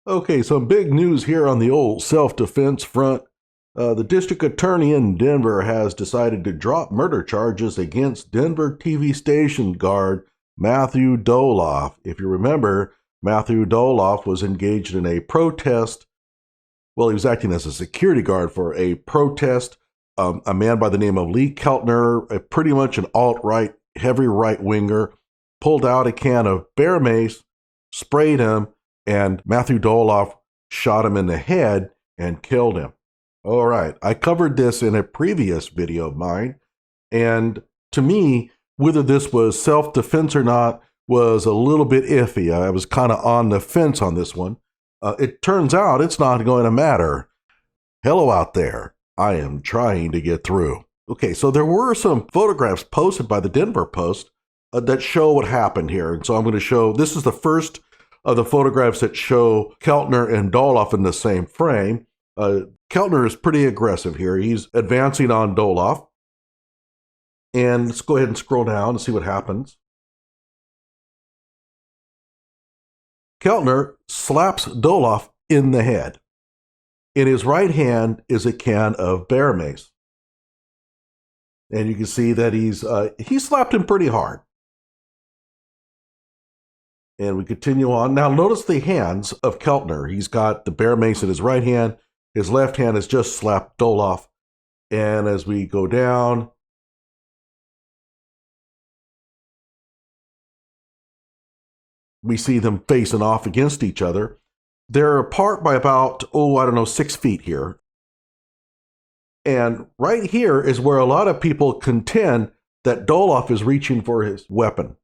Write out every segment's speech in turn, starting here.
Okay, some big news here on the old self-defense front. The district attorney in Denver has decided to drop murder charges against Denver TV station guard Matthew Dolloff. If you remember, Matthew Dolloff was engaged in a protest. Well, he was acting as a security guard for a protest. A man by the name of Lee Keltner, pretty much an alt-right, heavy right-winger, pulled out a can of bear mace, sprayed him, and Matthew Dolloff shot him in the head and killed him. All right, I covered this in a previous video of mine, and to me, whether this was self-defense or not was a little bit iffy. I was kind of on the fence on this one. It turns out it's not going to matter. Hello out there. I am trying to get through. Okay, so there were some photographs posted by the Denver Post that show what happened here. And so I'm going to show, this is the first of the photographs that show Keltner and Dolloff in the same frame. Keltner is pretty aggressive here. He's advancing on Dolloff. And let's go ahead and scroll down and see what happens. Keltner slaps Dolloff in the head. In his right hand is a can of bear mace. And you can see that he slapped him pretty hard. And we continue on. Now notice the hands of Keltner. He's got the bear mace in his right hand. His left hand has just slapped Dolloff. And as we go down, we see them facing off against each other. They're apart by about, 6 feet here. And right here is where a lot of people contend that Dolloff is reaching for his weapon.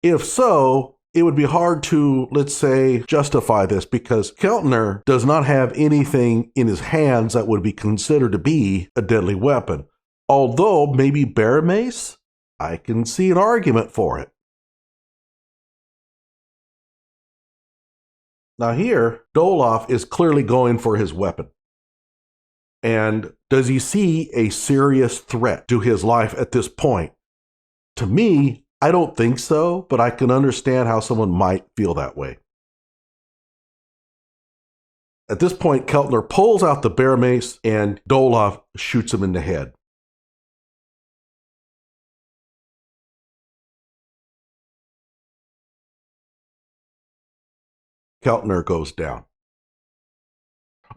If so, it would be hard to, let's say, justify this because Keltner does not have anything in his hands that would be considered to be a deadly weapon. Although maybe bear mace, I can see an argument for it. Now here, Dolloff is clearly going for his weapon. And does he see a serious threat to his life at this point? To me, I don't think so, but I can understand how someone might feel that way. At this point, Keltner pulls out the bear mace and Dolloff shoots him in the head. Keltner goes down.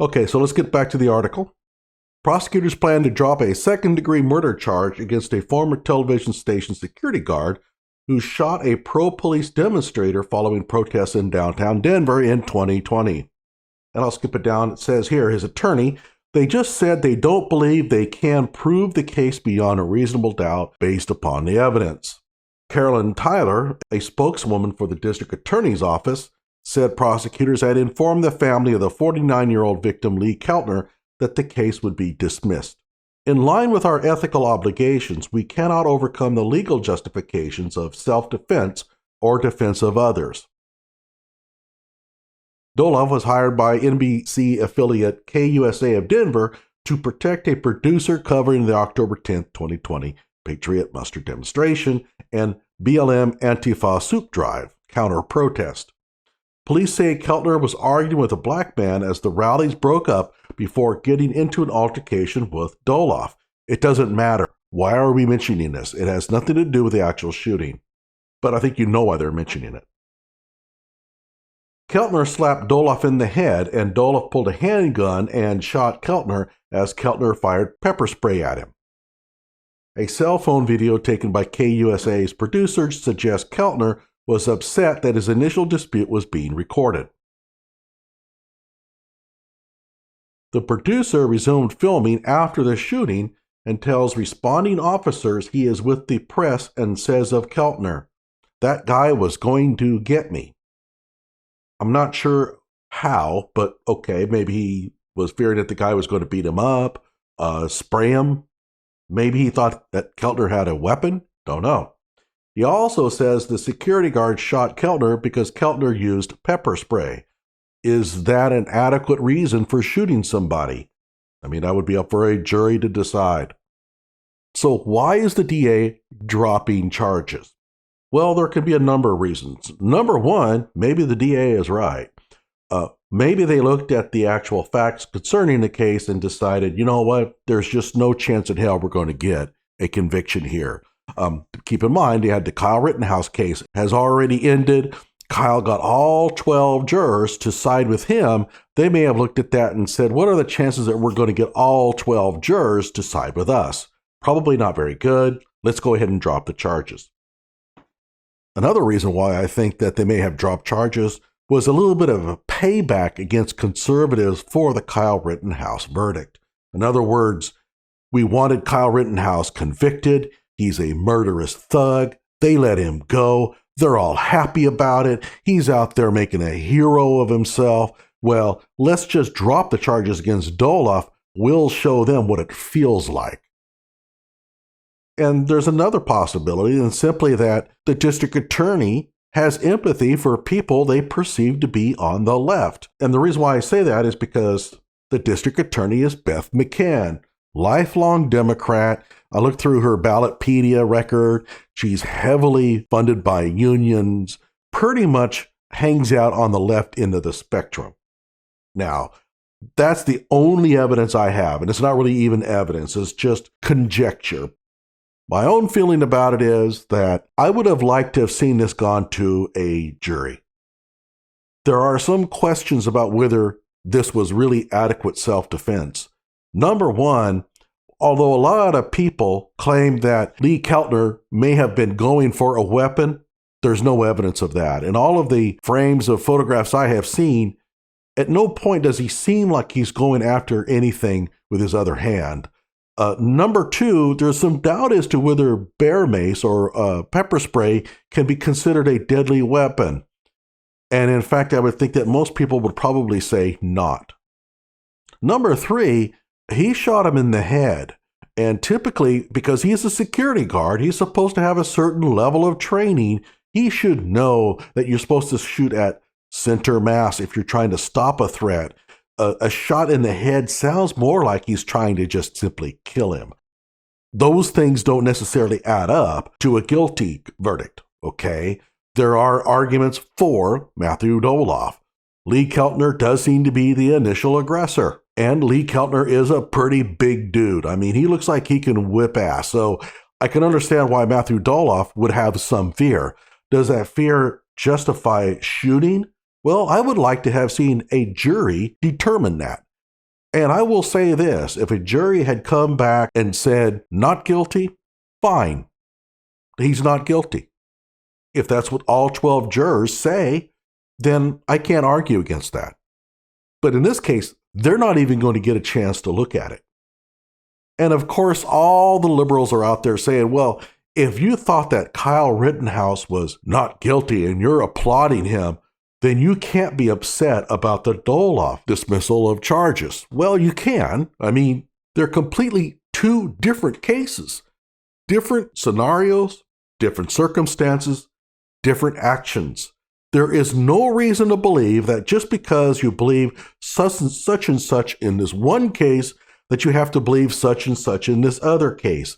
Okay, so let's get back to the article. Prosecutors plan to drop a second-degree murder charge against a former television station security guard who shot a pro-police demonstrator following protests in downtown Denver in 2020. And I'll skip it down. It says here, his attorney, they just said they don't believe they can prove the case beyond a reasonable doubt based upon the evidence. Carolyn Tyler, a spokeswoman for the district attorney's office, said prosecutors had informed the family of the 49-year-old victim Lee Keltner that the case would be dismissed. In line with our ethical obligations, we cannot overcome the legal justifications of self-defense or defense of others. Dolloff was hired by NBC affiliate KUSA of Denver to protect a producer covering the October 10, 2020 Patriot Muster demonstration and BLM Antifa soup drive counter-protest. Police say Keltner was arguing with a black man as the rallies broke up before getting into an altercation with Dolloff. It doesn't matter. Why are we mentioning this? It has nothing to do with the actual shooting. But I think you know why they're mentioning it. Keltner slapped Dolloff in the head, and Dolloff pulled a handgun and shot Keltner as Keltner fired pepper spray at him. A cell phone video taken by KUSA's producers suggests Keltner was upset that his initial dispute was being recorded. The producer resumed filming after the shooting and tells responding officers he is with the press and says of Keltner, "That guy was going to get me." I'm not sure how, but okay, maybe he was fearing that the guy was going to beat him up, spray him. Maybe he thought that Keltner had a weapon. Don't know. He also says the security guard shot Keltner because Keltner used pepper spray. Is that an adequate reason for shooting somebody? I mean, that would be up for a jury to decide. So why is the DA dropping charges? Well, there could be a number of reasons. Number one, maybe the DA is right. Maybe they looked at the actual facts concerning the case and decided, you know what, there's just no chance in hell we're going to get a conviction here. Keep in mind, they had the Kyle Rittenhouse case has already ended. Kyle got all 12 jurors to side with him. They may have looked at that and said, what are the chances that we're going to get all 12 jurors to side with us? Probably not very good. Let's go ahead and drop the charges. Another reason why I think that they may have dropped charges was a little bit of a payback against conservatives for the Kyle Rittenhouse verdict. In other words, we wanted Kyle Rittenhouse convicted. He's a murderous thug. They let him go. They're all happy about it. He's out there making a hero of himself. Well, let's just drop the charges against Dolloff. We'll show them what it feels like. And there's another possibility, and simply that the district attorney has empathy for people they perceive to be on the left. And the reason why I say that is because the district attorney is Beth McCann, lifelong Democrat. I looked through her Ballotpedia record. She's heavily funded by unions, pretty much hangs out on the left end of the spectrum. Now, that's the only evidence I have, and it's not really even evidence, it's just conjecture. My own feeling about it is that I would have liked to have seen this gone to a jury. There are some questions about whether this was really adequate self-defense. Number one, although a lot of people claim that Lee Keltner may have been going for a weapon, there's no evidence of that. In all of the frames of photographs I have seen, at no point does he seem like he's going after anything with his other hand. Number two, there's some doubt as to whether bear mace or pepper spray can be considered a deadly weapon. And in fact, I would think that most people would probably say not. Number three, he shot him in the head. And typically, because he's a security guard, he's supposed to have a certain level of training. He should know that you're supposed to shoot at center mass if you're trying to stop a threat. A shot in the head sounds more like he's trying to just simply kill him. Those things don't necessarily add up to a guilty verdict, okay? There are arguments for Matthew Dolloff. Lee Keltner does seem to be the initial aggressor, and Lee Keltner is a pretty big dude. I mean, he looks like he can whip ass, so I can understand why Matthew Dolloff would have some fear. Does that fear justify shooting? Well, I would like to have seen a jury determine that. And I will say this, if a jury had come back and said, not guilty, fine. He's not guilty. If that's what all 12 jurors say, then I can't argue against that. But in this case, they're not even going to get a chance to look at it. And of course, all the liberals are out there saying, well, if you thought that Kyle Rittenhouse was not guilty and you're applauding him, then you can't be upset about the Dolloff dismissal of charges. Well, you can. I mean, they're completely two different cases, different scenarios, different circumstances, different actions. There is no reason to believe that just because you believe such and such in this one case, that you have to believe such and such in this other case.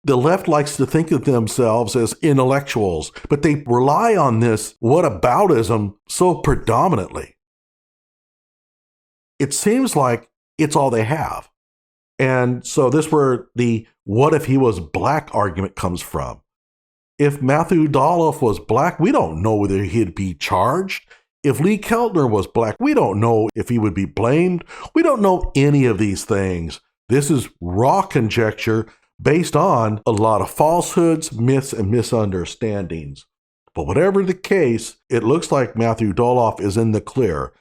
The left likes to think of themselves as intellectuals, but they rely on this whataboutism so predominantly. It seems like it's all they have. And so this is where the what if he was black argument comes from. If Matthew Dolloff was black, we don't know whether he'd be charged. If Lee Keltner was black, we don't know if he would be blamed. We don't know any of these things. This is raw conjecture based on a lot of falsehoods, myths, and misunderstandings. But whatever the case, it looks like Matthew Dolloff is in the clear.